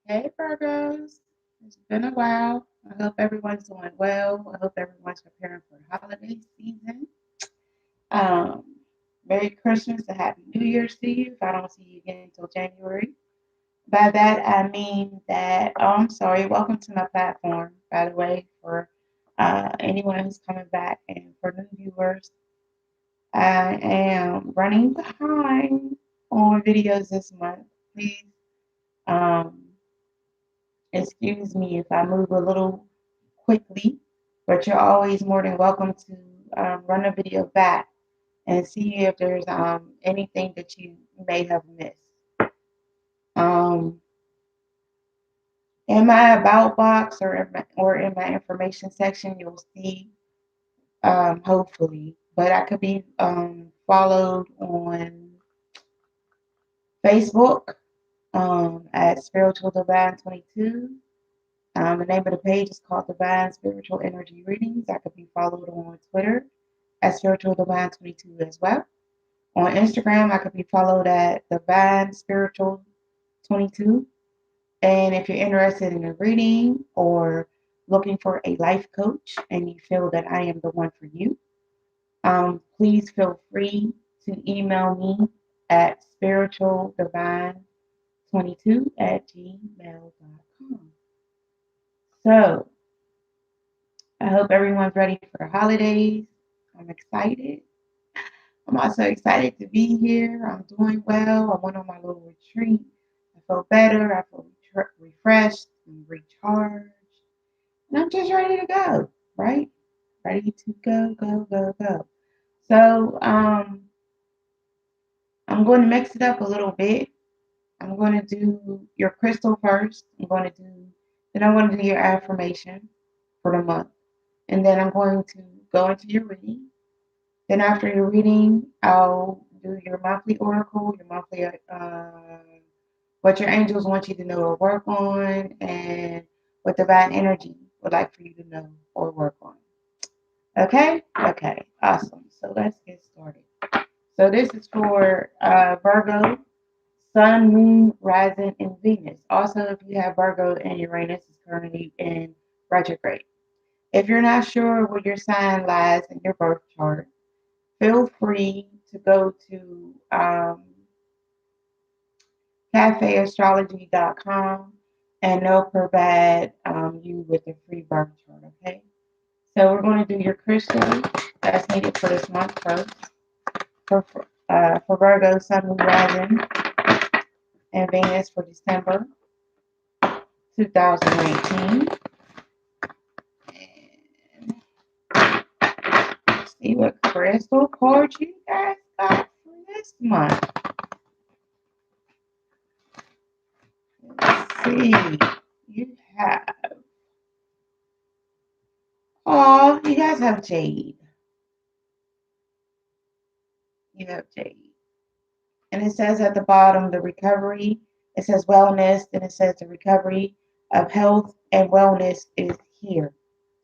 Hey Virgos, it's been a while. I hope everyone's doing well. I hope everyone's preparing for the holiday season. Um, Merry Christmas and Happy New Year's to you if I don't see you again until January. By that I mean that, I'm sorry, welcome to my platform, by the way, for anyone who's coming back and for new viewers. I am running behind on videos this month. Please um, excuse me if I move a little quickly, but you're always more than welcome to run a video back and see if there's anything that you may have missed. Um, in my about box or in my information section, you'll see hopefully, but I could be followed on Facebook at Spiritual Divine 22. The name of the page is called Divine Spiritual Energy Readings. I could be followed on Twitter at Spiritual Divine 22 as well. On Instagram, I could be followed at Divine Spiritual 22. And if you're interested in a reading or looking for a life coach and you feel that I am the one for you, please feel free to email me at spiritualdivine22 at gmail.com. So, I hope everyone's ready for the holidays. I'm excited. I'm also excited to be here. I'm doing well. I went on my little retreat. I feel better. I feel refreshed and recharged. And I'm just ready to go, right? Ready to go, go, go, go. So I'm going to mix it up a little bit. I'm going to do your crystal first. Then I'm going to do your affirmation for the month. And then I'm going to go into your reading. Then after your reading, I'll do your monthly oracle, your monthly what your angels want you to know or work on, and what divine energy would like for you to know or work on. Okay? Okay, awesome. So let's get started. So this is for Virgo, Sun, Moon, Rising, and Venus. Also, if you have Virgo and Uranus is currently in retrograde. If you're not sure where your sign lies in your birth chart, feel free to go to cafeastrology.com and they'll provide you with a free birth chart, okay? So we're going to do your crystal that's needed for this month first. For Virgo, Sun, Moon, Rising, and Venus for December 2019. And see what crystal card you guys got for this month. Let's see. You have, oh, you guys have Jade. You have Jade. And it says at the bottom, the recovery, it says wellness, and it says the recovery of health and wellness is here.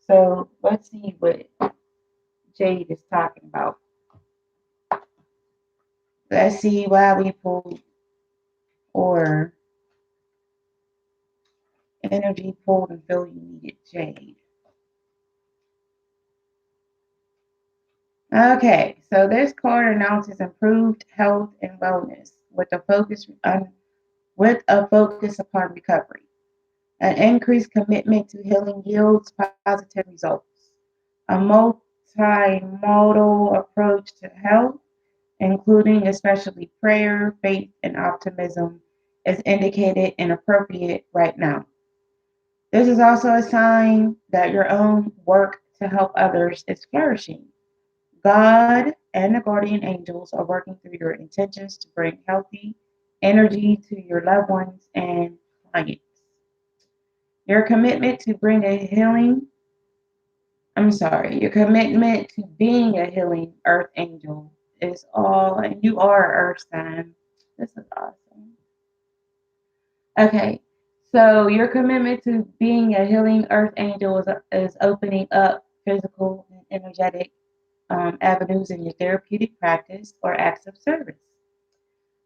So let's see what Jade is talking about. Let's see why we pulled, or energy pulled and feel you needed Jade. Okay, so this card announces improved health and wellness with a focus upon recovery. An increased commitment to healing yields positive results. A multimodal approach to health, including especially prayer, faith, and optimism, is indicated and appropriate right now. This is also a sign that your own work to help others is flourishing. God and the guardian angels are working through your intentions to bring healthy energy to your loved ones and clients. Your commitment to bring a healing, I'm sorry, your commitment to being a healing earth angel is all, and you are earth sign. This is awesome. Okay, so your commitment to being a healing earth angel is opening up physical and energetic avenues in your therapeutic practice or acts of service.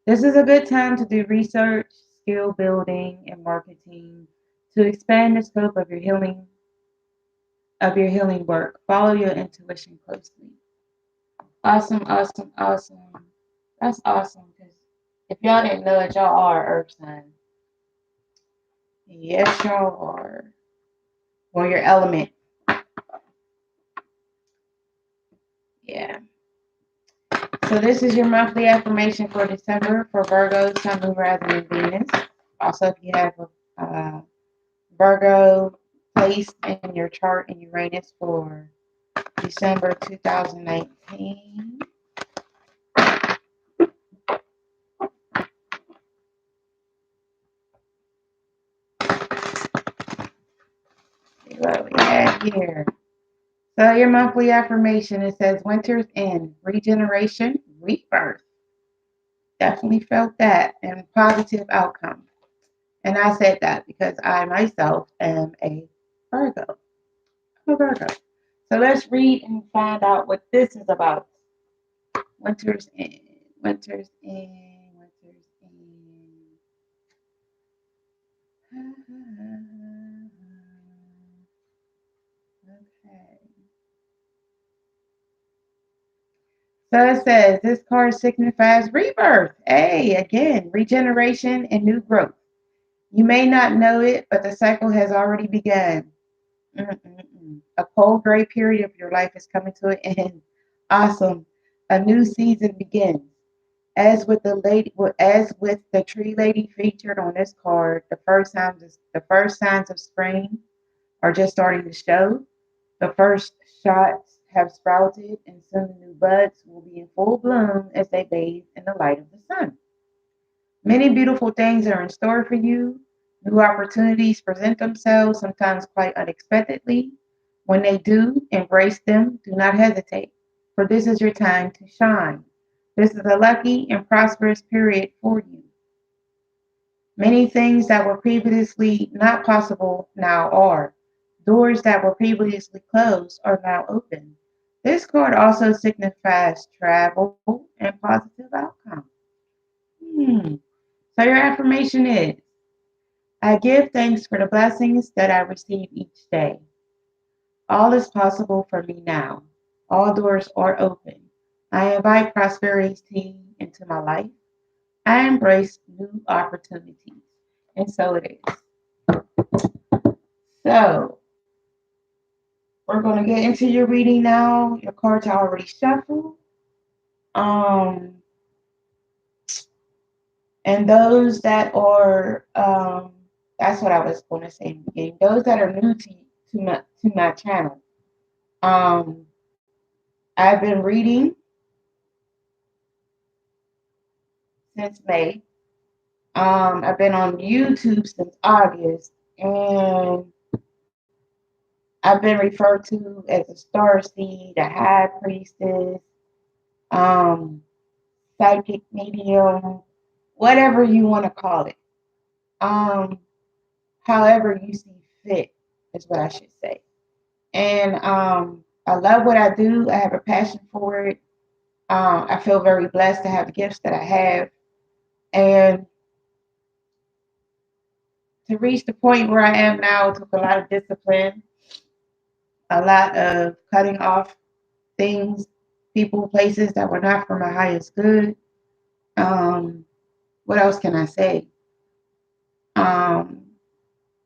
This is a good time to do research, skill building and marketing to expand the scope of your healing work. Follow your intuition closely. Awesome, awesome, awesome. That's awesome because if y'all didn't know it, y'all are Earth sign. Yes, y'all are. Or your element. Yeah. So this is your monthly affirmation for December for Virgo, Sun, Moon, Rising, and Venus. Also, if you have a Virgo placed in your chart in Uranus for December 2019. See what we have here. So your monthly affirmation, it says winter's end, regeneration, rebirth. Definitely felt that and positive outcome. And I said that because I myself am a Virgo. I'm a Virgo. So let's read and find out what this is about. Winter's end. Winter's end. Winter's end. Okay. So it says this card signifies rebirth. Hey, again, regeneration and new growth. You may not know it, but the cycle has already begun. A cold gray period of your life is coming to an end. Awesome. A new season begins. As with the tree lady featured on this card, the first signs of spring are just starting to show. The first shots have sprouted, and soon new buds will be in full bloom as they bathe in the light of the sun. Many beautiful things are in store for you. New opportunities present themselves, sometimes quite unexpectedly. When they do, embrace them. Do not hesitate, for this is your time to shine. This is a lucky and prosperous period for you. Many things that were previously not possible now are. Doors that were previously closed are now open. This card also signifies travel and positive outcome. Hmm. So your affirmation is I give thanks for the blessings that I receive each day. All is possible for me now. All doors are open. I invite prosperity into my life. I embrace new opportunities. And so it is. So we're going to get into your reading now. Your cards are already shuffled. Um, and those that are, that's what I was going to say in the beginning. Those that are new to my channel, um, I've been reading since May. I've been on YouTube since August, and I've been referred to as a star seed, a high priestess, um, psychic medium, whatever you want to call it. Um, however you see fit is what I should say. And I love what I do. I have a passion for it. I feel very blessed to have the gifts that I have. And to reach the point where I am now took a lot of discipline, a lot of cutting off things, people, places that were not for my highest good. Um, what else can I say? Um,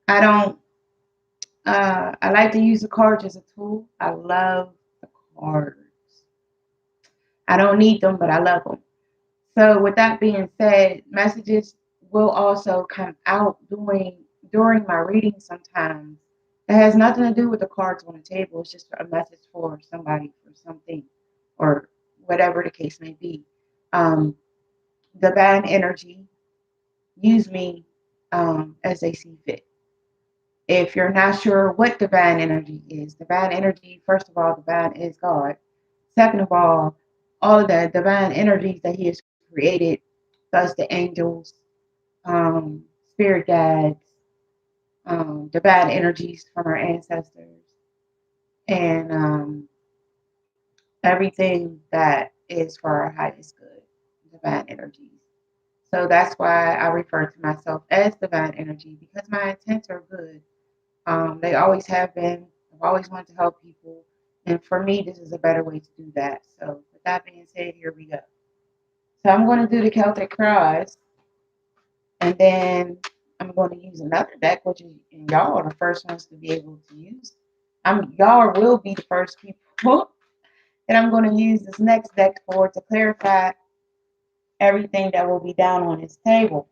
I don't. I like to use the cards as a tool. I love the cards. I don't need them, but I love them. So, with that being said, messages will also come out during my reading sometimes. It has nothing to do with the cards on the table. It's just a message for somebody for something or whatever the case may be. Um, divine energy use me as they see fit. If you're not sure what divine energy, first of all, divine is God. Second of all of the divine energies that He has created, thus the angels, spirit guides, divine energies from our ancestors, and everything that is for our highest good, divine energies. So that's why I refer to myself as divine energy, because my intents are good. They always have been. I've always wanted to help people. And for me, this is a better way to do that. So with that being said, here we go. So I'm going to do the Celtic Cross, and then I'm going to use another deck, which is, and y'all are the first ones to be able to use. Y'all will be the first people that I'm going to use this next deck for to clarify everything that will be down on this table.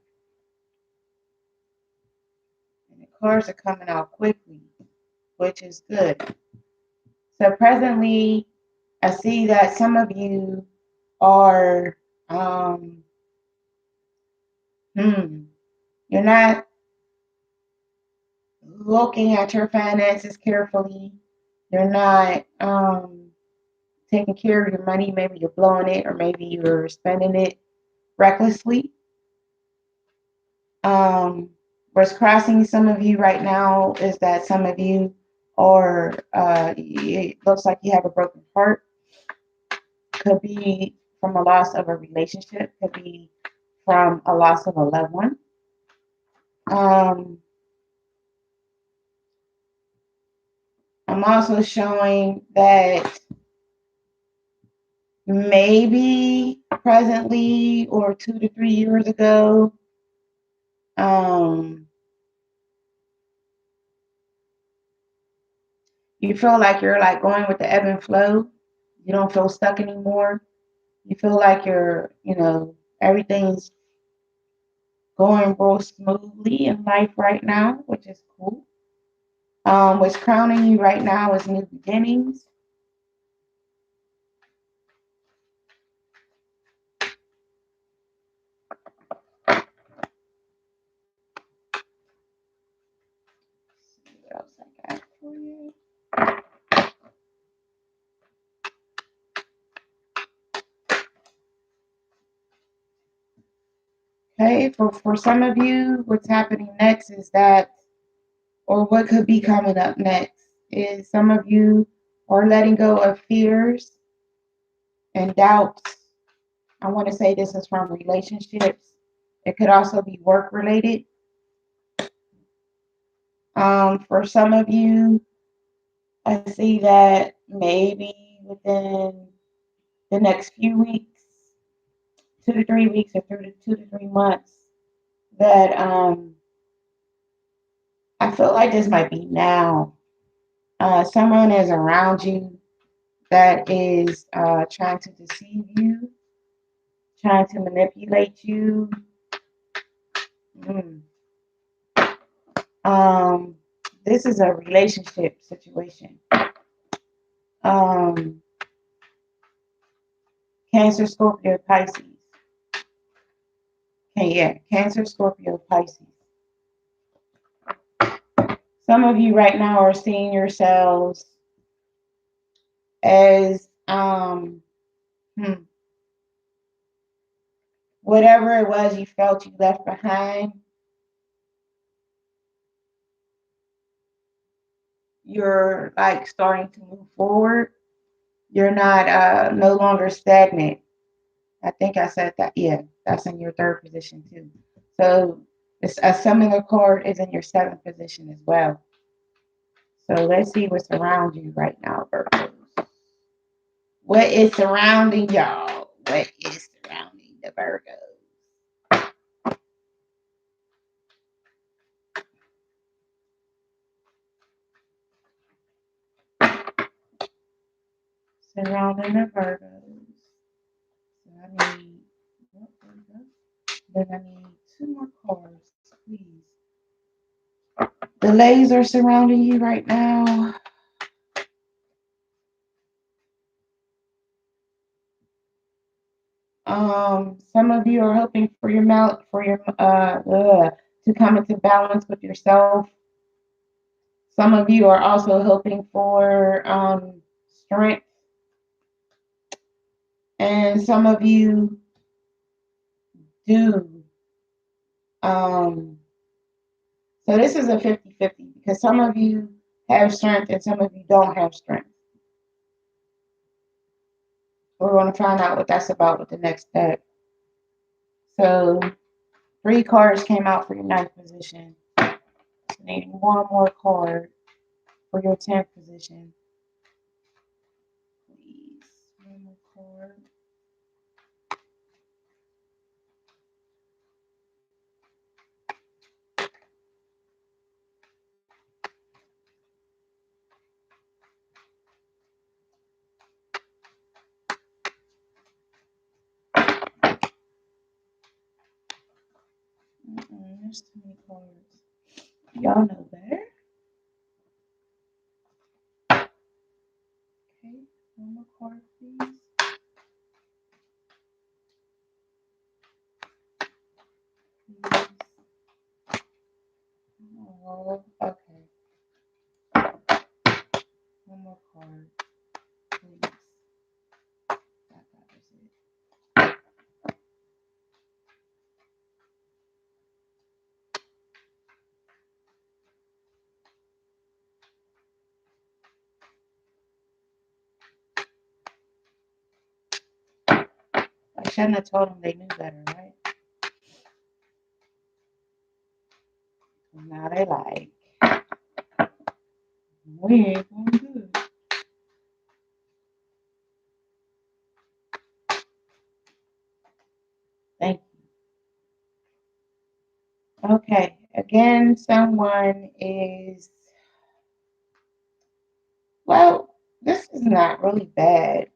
And the cards are coming out quickly, which is good. So presently, I see that some of you are, um, you're not looking at your finances carefully. You're not taking care of your money. Maybe you're blowing it, or maybe you're spending it recklessly. What's crossing some of you right now is that some of you are, it looks like you have a broken heart. Could be from a loss of a relationship, could be from a loss of a loved one. I'm also showing that maybe presently or 2 to 3 years ago, you feel like you're like going with the ebb and flow. You don't feel stuck anymore. You feel like everything's going real smoothly in life right now, which is cool. What's crowning you right now is new beginnings. Let's see what else I got for you. Okay, for some of you, what's happening next is that, or what could be coming up next, is some of you are letting go of fears and doubts. I want to say this is from relationships. It could also be work related. For some of you, I see that maybe within the next few weeks, 2 to 3 weeks, or 2 to 3 months, that I feel like this might be now. Someone is around you that is trying to deceive you, trying to manipulate you. Mm. This is a relationship situation. Um, Cancer, Scorpio, Pisces. Okay, yeah, Cancer, Scorpio, Pisces. Some of you right now are seeing yourselves as whatever it was you felt you left behind. You're like starting to move forward. You're not no longer stagnant. I think I said that. Yeah, that's in your third position too. So it's a similar card is in your seventh position as well. So let's see what's around you right now, Virgos. What is surrounding y'all? What is surrounding the Virgos? Surrounding the Virgos. So I need, oh, there we go. Then I need 2 more cards, please. Delays are surrounding you right now. Some of you are hoping for your to come into balance with yourself. Some of you are also hoping for strength, and some of you do. So this is a 50-50 because some of you have strength and some of you don't have strength. We're going to find out what that's about with the next step. So 3 cards came out for your 9th position. So need one more card for your 10th position. Please, one more card. There's too many cards. Y'all know better. Okay, one more card, please. Please. Oh, okay. One more card, please. That covers it. I shouldn't have told them they knew better, right? Now they like, we ain't gonna do it. Thank you. Okay, again, someone is, well, this is not really bad.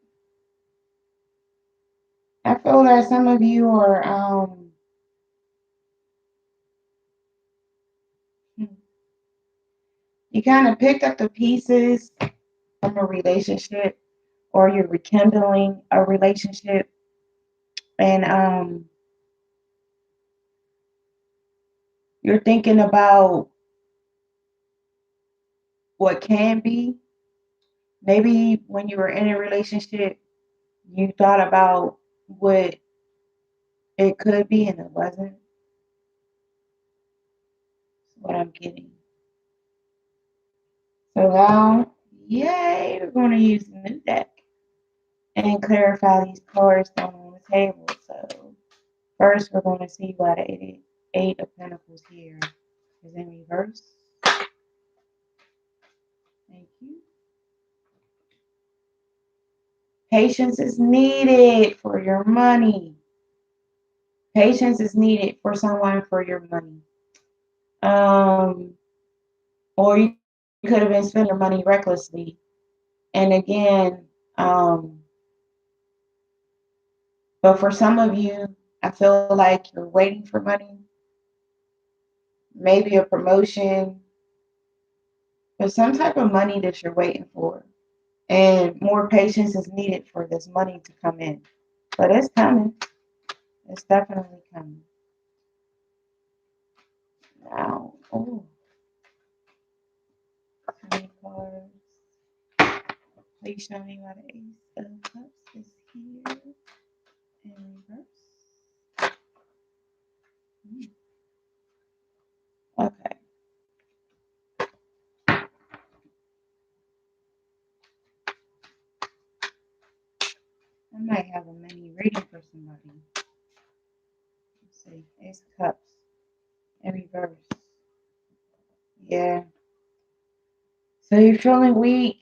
I feel that some of you are, you kind of picked up the pieces from a relationship, or you're rekindling a relationship, and you're thinking about what can be. Maybe when you were in a relationship, you thought about what it could be and it wasn't. That's what I'm getting. So now, yay, we're going to use the new deck and clarify these cards down on the table. So first, we're going to see why the Eight of Pentacles here is in reverse. Thank you. Patience is needed for your money. Patience is needed for someone for your money. Or you could have been spending your money recklessly. And again, but for some of you, I feel like you're waiting for money, maybe a promotion, but some type of money that you're waiting for. And more patience is needed for this money to come in. But it's coming. It's definitely coming. Now, oh, 20 cards. Please show me why the Ace of Cups is here in reverse. Okay. I might have a mini reading for somebody. Let's see. Ace of Cups in reverse. Yeah. So you're feeling weak.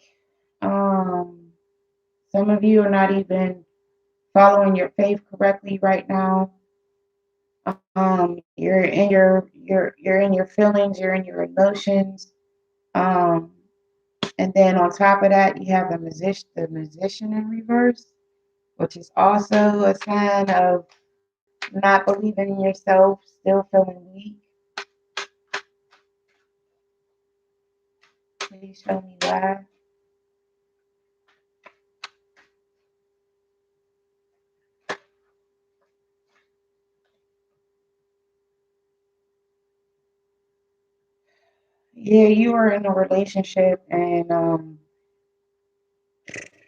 Some of you are not even following your faith correctly right now. You're in you're in your feelings, you're in your emotions. Um, and then on top of that, you have the musician in reverse, which is also a sign of not believing in yourself, still feeling weak. Please show me why. Yeah, you were in a relationship and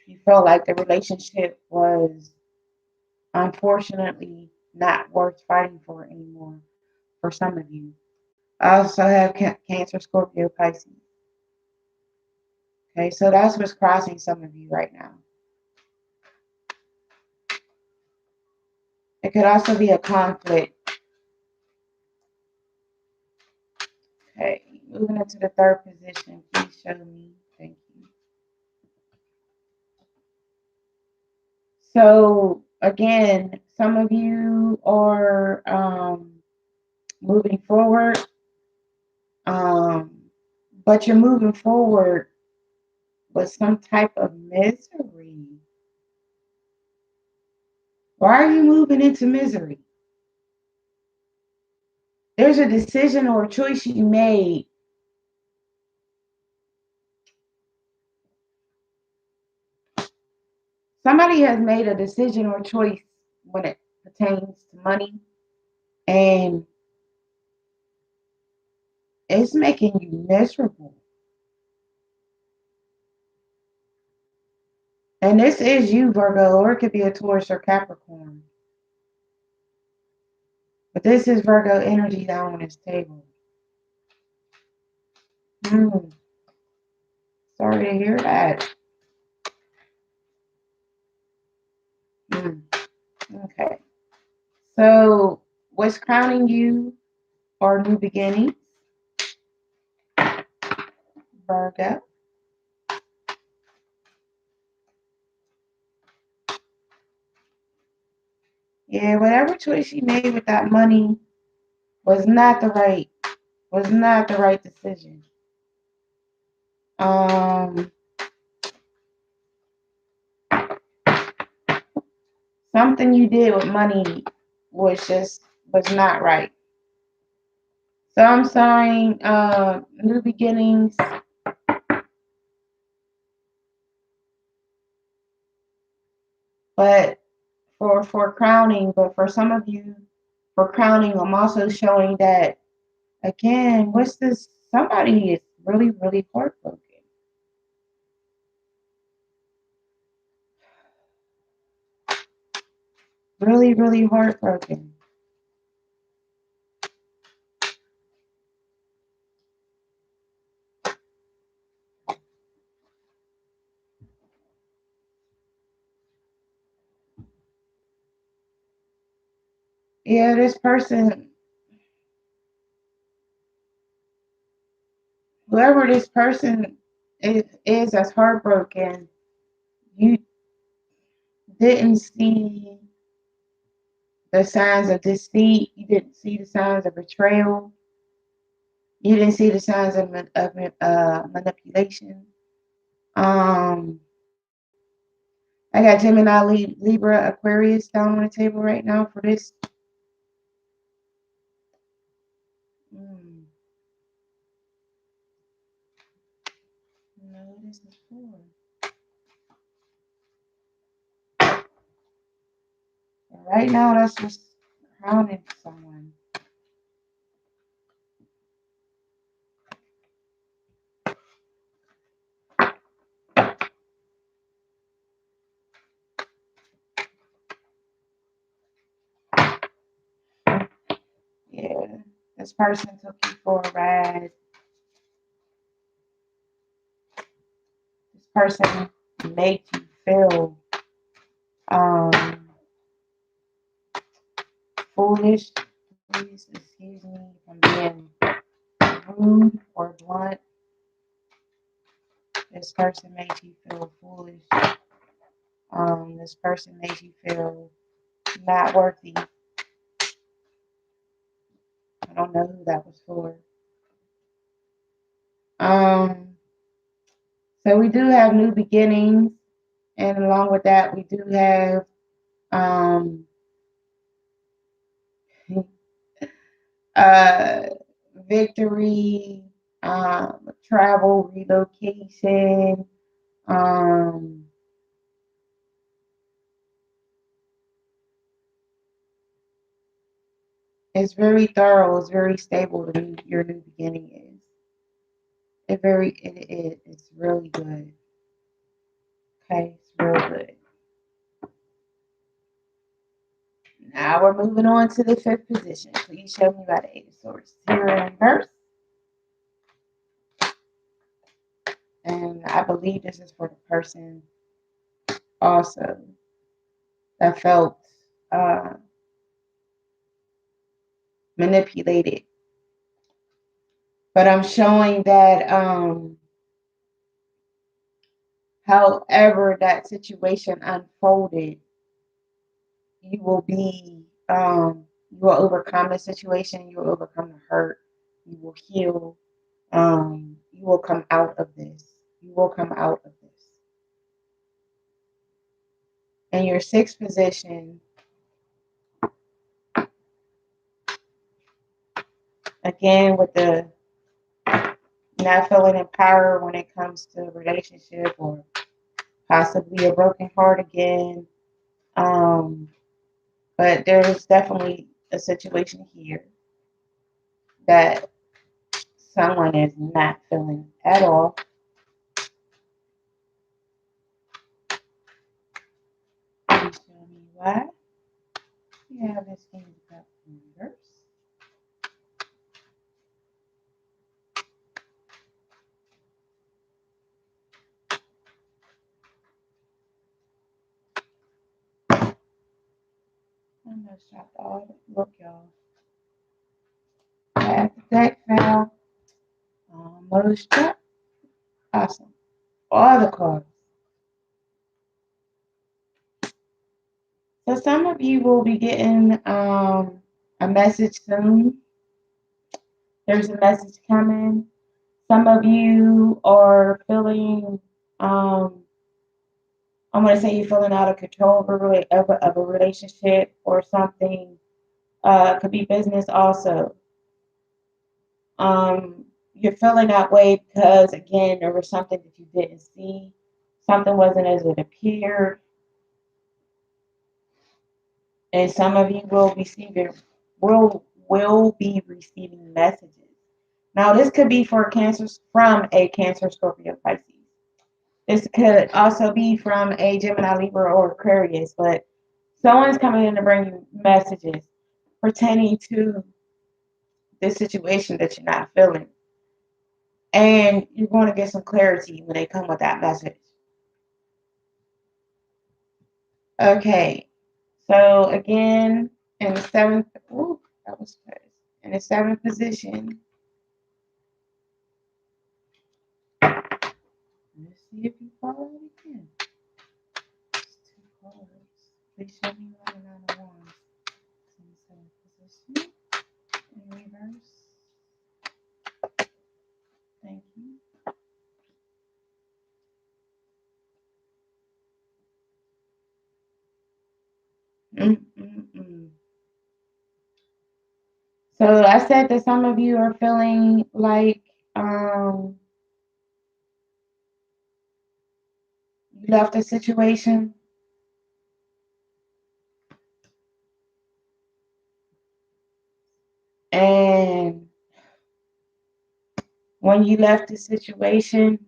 you felt like the relationship was unfortunately not worth fighting for anymore for some of you. I also have Cancer, Scorpio, Pisces. Okay, so that's what's crossing some of you right now. It could also be a conflict moving into the third position. Please show me. Thank you. So again, some of you are moving forward, but you're moving forward with some type of misery. Why are you moving into misery? There's a decision or a choice you made. Somebody has made a decision or choice when it pertains to money, and it's making you miserable. And this is you, Virgo, or it could be a Taurus or Capricorn. But this is Virgo energy down on this table. Sorry to hear that. Okay. So what's crowning you are new beginnings, Virgo. Yeah, whatever choice you made with that money was not the right decision. Something you did with money was not right. So I'm saying new beginnings. But for crowning, but for some of you, for crowning, I'm also showing that again, what's this? Somebody is really, really heartbroken. Really, really heartbroken. Yeah, this person, whoever this person is that's heartbroken, you didn't see the signs of deceit. You didn't see the signs of betrayal. You didn't see the signs of manipulation. I got Gemini, Libra, Aquarius down on the table right now for this. No, this is for. Right now, that's just crowning someone. Yeah, this person took you for a ride. This person made you feel foolish. Please excuse me if I'm being rude or blunt. This person made you feel foolish. This person made you feel not worthy. I don't know who that was for. So we do have new beginnings, and along with that, we do have victory, travel, relocation. It's very thorough. It's very stable. Your new beginning is. It's really good. Okay, it's real good. Now we're moving on to the fifth position. Please show me by the Eight of Swords. Here in reverse. And I believe this is for the person also that felt manipulated. But I'm showing that however that situation unfolded, you will be you will overcome the situation, you will overcome the hurt, you will heal, you will come out of this. You will come out of this. In your sixth position, again with the not feeling empowered when it comes to a relationship or possibly a broken heart again. Um, but there's definitely a situation here that someone is not feeling at all. Please show me why. You have this King of Cups in reverse. I almost dropped all the look, y'all. Half the deck fell. Almost dropped. Awesome. All the cards. So some of you will be getting a message soon. There's a message coming. Some of you are feeling, I'm going to say you're feeling out of control of a relationship or something. Could be business also. You're feeling that way because, again, there was something that you didn't see. Something wasn't as it appeared. And some of you will be receiving messages. Now, this could be for Cancer from a Cancer, Scorpio, Pisces. This could also be from a Gemini, Libra, or Aquarius, but someone's coming in to bring you messages pertaining to this situation that you're not feeling. And you're going to get some clarity when they come with that message. Okay, so again, in the seventh, ooh, that was close. In the seventh position, let's see if you follow it again. It's two cards. Please show me one and nine of wands. In the seventh position, in reverse. Thank you. Mm-mm-mm. So I said that some of you are feeling like you left a situation, and when you left the situation,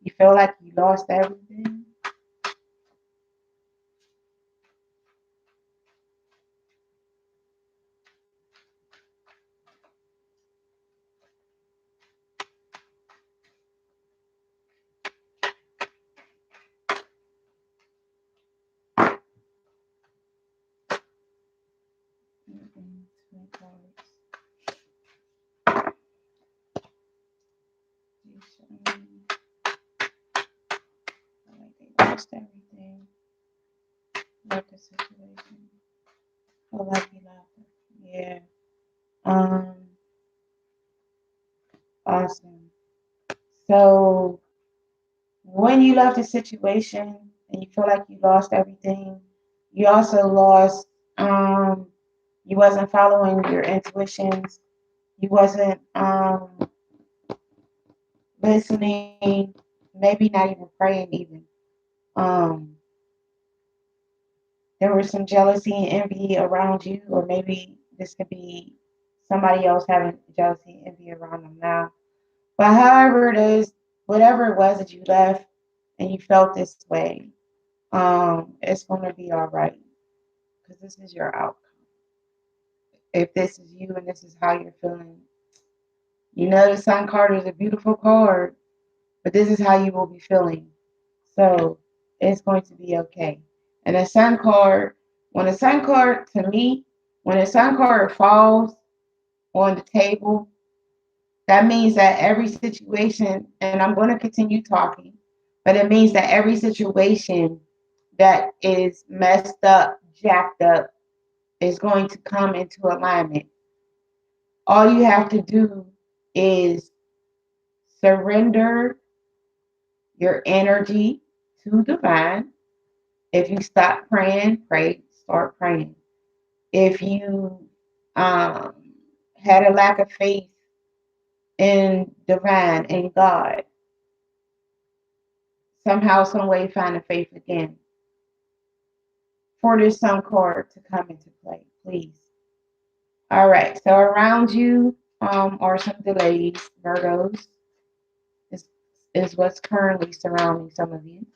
you feel like you lost everything. Mm-mm, two cards. You show me. Feel like they lost everything. Left the situation. Feel like you lost it. Yeah. Um. Awesome. So when you left a situation and you feel like you lost everything, you also lost. You wasn't following your intuitions. You wasn't listening. Maybe not even praying. Even um, there was some jealousy and envy around you, or maybe this could be somebody else having jealousy and envy around them now. But however it is, whatever it was that you left and you felt this way, it's going to be all right because this is your outcome. If this is you and this is how you're feeling, you know the Sun card is a beautiful card, but this is how you will be feeling. So it's going to be okay. And the Sun card, when the Sun card, to me, when the Sun card falls on the table, That means that every situation, and I'm going to continue talking, but it means that every situation that is messed up, jacked up, is going to come into alignment. All you have to do is surrender your energy to divine. If you stop praying, pray, start praying. If you um, had a lack of faith in divine, in God, somehow, some way, find the faith again for this sun card to come into play, please. All right, so around you are some delays, Virgos, is, is what's currently surrounding some of you.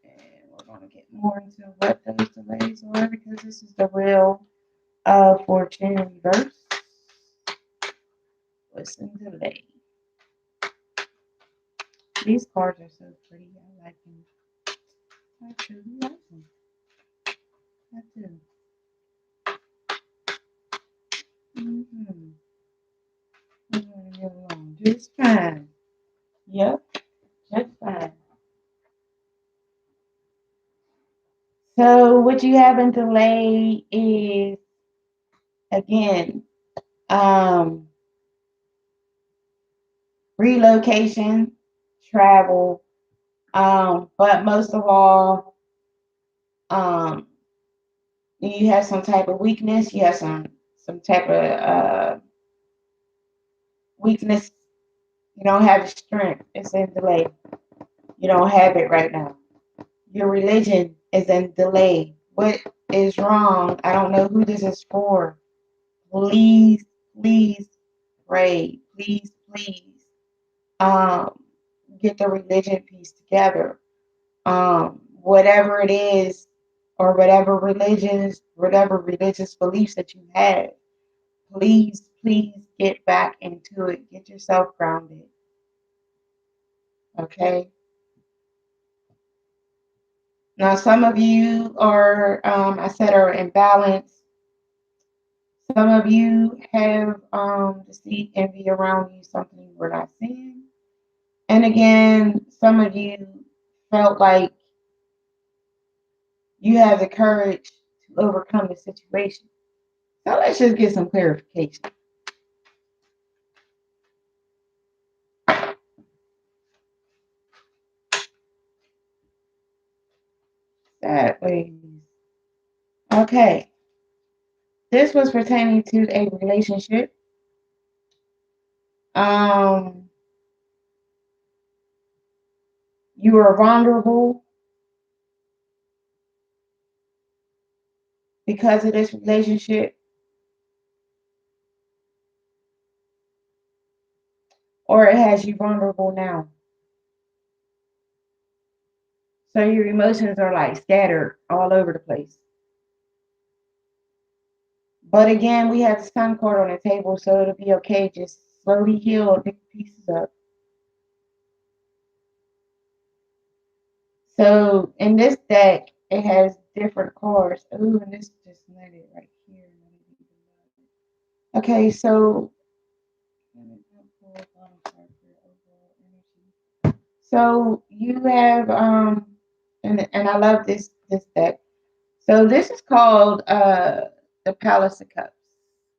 And we're going to get more into what those delays are because this is the real fortune reverse. Listen, delay. These cards are so pretty. I like them. I truly like them. I do. Mm-hmm. We're going to get along just fine. Yep, just fine. So what you have in delay is again um, relocation, travel, but most of all, um, you have some type of weakness. You have some type of weakness. You don't have the strength. It's in delay. You don't have it right now. Your religion is in delay. What is wrong? I don't know who this is for. Please, please pray. Please, please um, get the religion piece together. Whatever it is, or whatever religious beliefs that you have, please, please get back into it. Get yourself grounded. Okay. Now, some of you are, I said, are in balance. Some of you have deceit, envy around you, something we're not seeing. And again, some of you felt like you have the courage to overcome the situation. So let's just get some clarification. That way. Okay. This was pertaining to a relationship. Um, you are vulnerable because of this relationship, or it has you vulnerable now. So your emotions are like scattered all over the place. But again, we have the sun card on the table, so it'll be okay. Just slowly heal and pick the pieces up. So in this deck, it has different cards. Ooh, and this just landed right here. Okay, so you have and I love this deck. So this is called the Palace of Cups.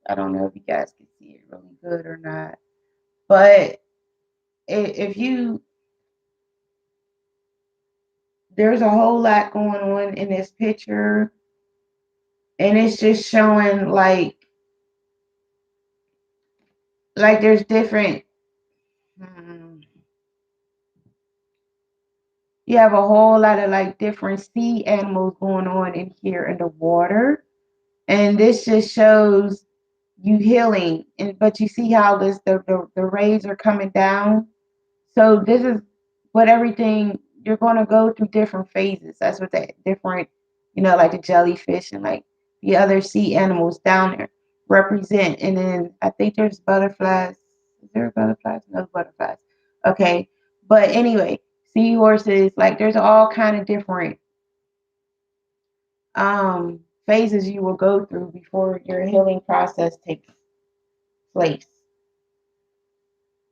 I don't know if you guys can see it really good or not, but if you there's a whole lot going on in this picture, and it's just showing like there's different. Hmm, you have a whole lot of like different sea animals going on in here in the water, and this just shows you healing. And but you see how the rays are coming down. So this is what everything you're going to go through different phases. That's what the different, like the jellyfish and like the other sea animals down there represent. And then I think there's butterflies. Is there butterflies? No butterflies. Okay, but anyway, seahorses. Like there's all kind of different phases you will go through before your healing process takes place.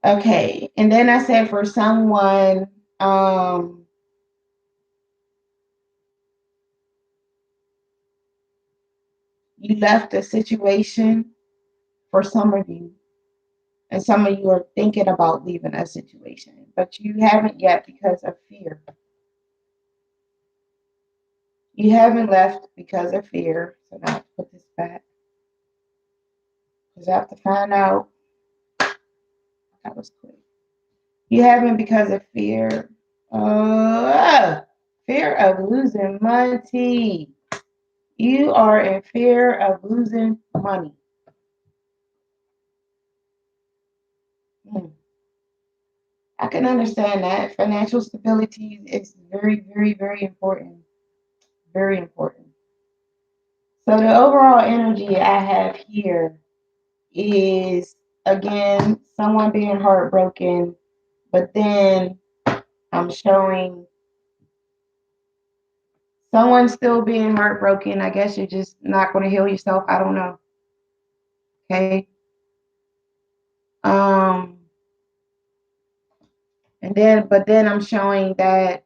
Okay. And then I said for someone, um, you left a situation for some of you, and some of you are thinking about leaving a situation, but you haven't yet because of fear. You haven't left because of fear. So now let's put this back because I have to find out. That was quick. You haven't because of fear. Fear of losing money. You are in fear of losing money. Hmm. I can understand that. Financial stability is very, very, very important. Very important. So the overall energy I have here is again someone being heartbroken, but then I'm showing someone still being heartbroken. I guess you're just not going to heal yourself. I don't know. Okay. Um, but then I'm showing that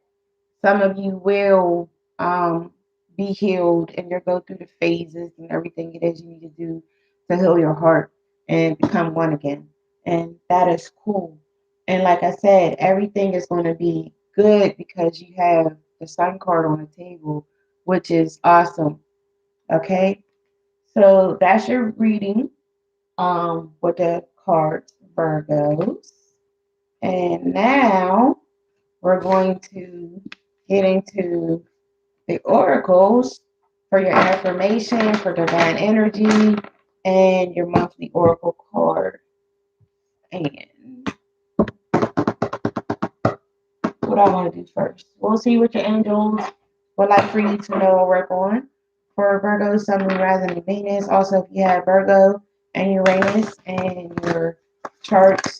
some of you will be healed and you'll go through the phases and everything it is you need to do to heal your heart and become one again. And that is cool. And like I said, everything is going to be good because you have the sun card on the table, which is awesome. Okay. So that's your reading with the cards, Virgos. And now we're going to get into the oracles for your affirmation, for divine energy, and your monthly oracle card. And what I want to do first, we'll see what your angels would like for you to know or work on. For Virgo, Sun, Moon, Rising, and Venus. Also, if you have Virgo and Uranus in your charts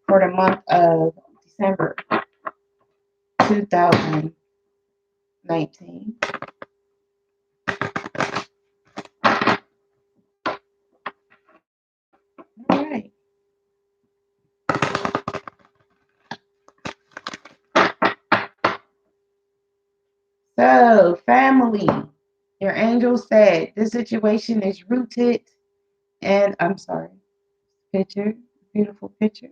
for the month of December 2019. All right. So, family, your angel said this situation is rooted, and I'm sorry, picture, beautiful picture.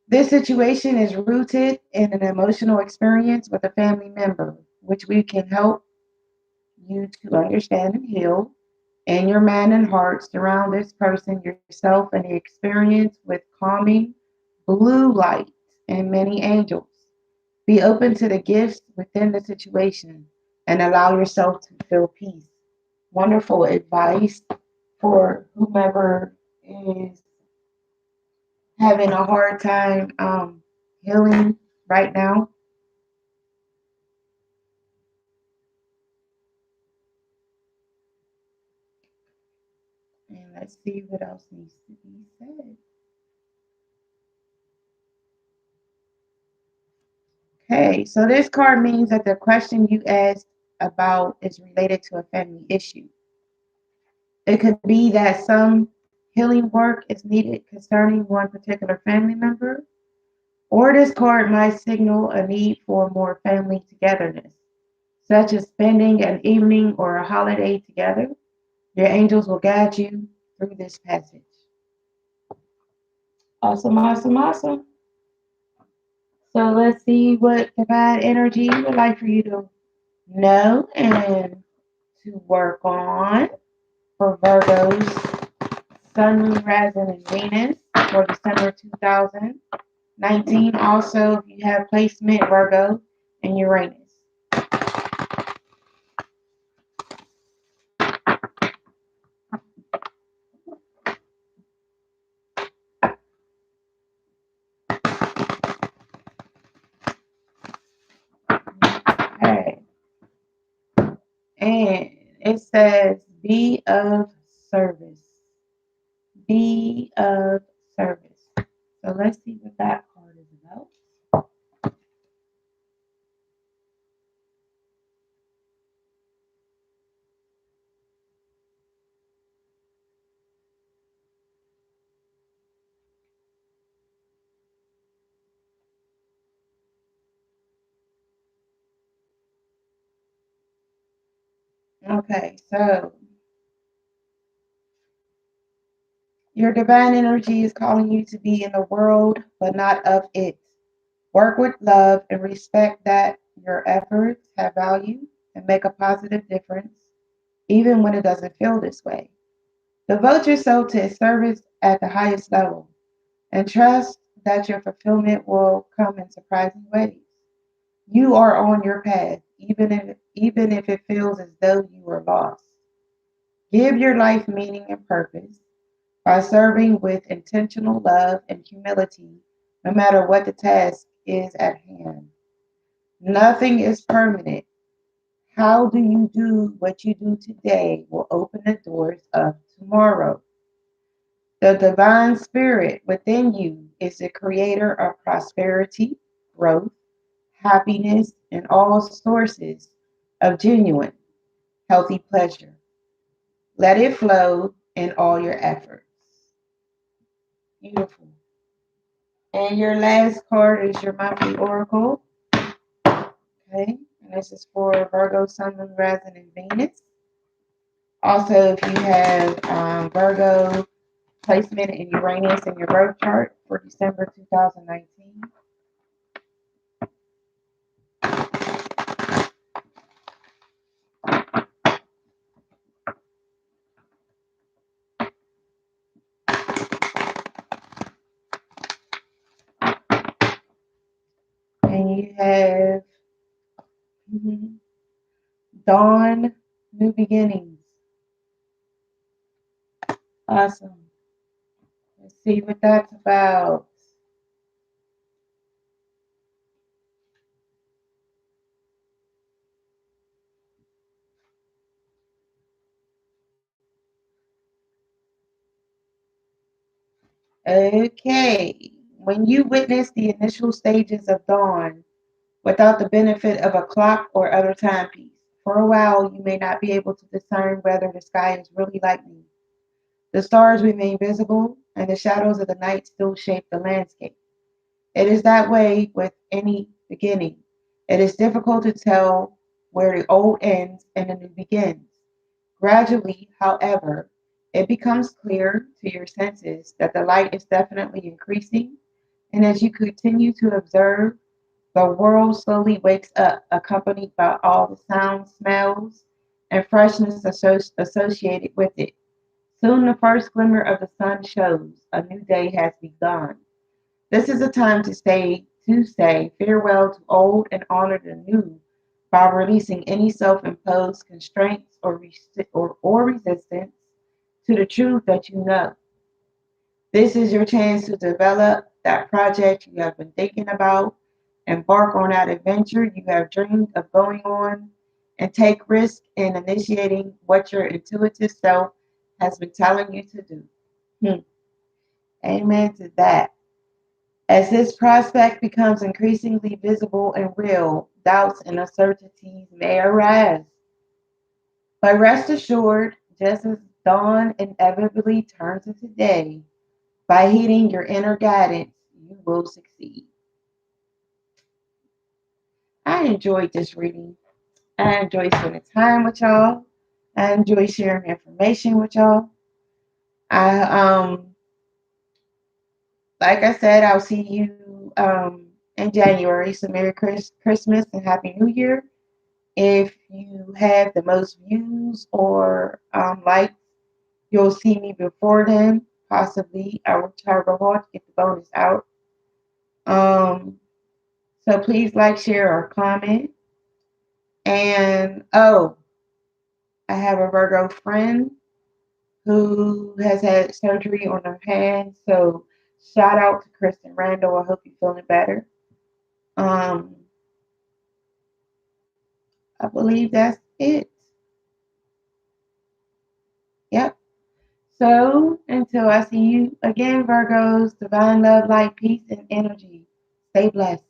This situation is rooted in an emotional experience with a family member, which we can help you to understand and heal. In your mind and heart, surround this person, yourself, and the experience with calming blue light and many angels. Be open to the gifts within the situation and allow yourself to feel peace. Wonderful advice for whomever is having a hard time healing right now. And let's see what else needs to be said. Okay, so this card means that the question you asked about is related to a family issue. It could be that some healing work is needed concerning one particular family member, or this card might signal a need for more family togetherness, such as spending an evening or a holiday together. Your angels will guide you through this passage. Awesome, awesome, awesome. So let's see what divine energy would like for you to know and to work on for Virgo's Sun, Moon, Rising, and Venus for December 2019. Also, if you have placement Virgo and Uranus. Okay. And it says, be of service. Be of service. So let's see what that card is about. Okay, so your divine energy is calling you to be in the world, but not of it. Work with love and respect that your efforts have value and make a positive difference, even when it doesn't feel this way. Devote yourself to service at the highest level and trust that your fulfillment will come in surprising ways. You are on your path, even if it feels as though you are lost. Give your life meaning and purpose by serving with intentional love and humility, no matter what the task is at hand. Nothing is permanent. How do you do what you do today will open the doors of tomorrow. The divine spirit within you is the creator of prosperity, growth, happiness, and all sources of genuine, healthy pleasure. Let it flow in all your efforts. Beautiful. And your last card is your monthly oracle. Okay. And this is for Virgo, Sun, Moon, Rising, and Venus. Also, if you have Virgo placement in Uranus in your birth chart for December 2019. And you have Dawn, New Beginnings. Awesome. Let's see what that's about. Okay. When you witness the initial stages of dawn without the benefit of a clock or other timepiece, for a while you may not be able to discern whether the sky is really lightening. The stars remain visible, and the shadows of the night still shape the landscape. It is that way with any beginning. It is difficult to tell where the old ends and the new begins. Gradually, however, it becomes clear to your senses that the light is definitely increasing, and as you continue to observe, the world slowly wakes up, accompanied by all the sounds, smells, and freshness associated with it. Soon the first glimmer of the sun shows a new day has begun. This is a time to say farewell to old and honor the new by releasing any self-imposed constraints or resistance to the truth that you know. This is your chance to develop that project you have been thinking about, embark on that adventure you have dreamed of going on, and take risk in initiating what your intuitive self has been telling you to do. Hmm. Amen to that. As this prospect becomes increasingly visible and real, doubts and uncertainties may arise. But rest assured, just as dawn inevitably turns into day, by heeding your inner guidance, you will succeed. I enjoyed this reading. I enjoyed spending time with y'all. I enjoy sharing information with y'all. I like I said, I'll see you in January. So Merry Christmas and Happy New Year. If you have the most views or likes, you'll see me before then. Possibly, I will try real hard to get the bonus out. Um, so please like, share, or comment. And I have a Virgo friend who has had surgery on her hand. So shout out to Kristen Randall. I hope you're feeling better. Um, I believe that's it. Yep. So until I see you again, Virgos, divine love, light, peace, and energy. Stay blessed.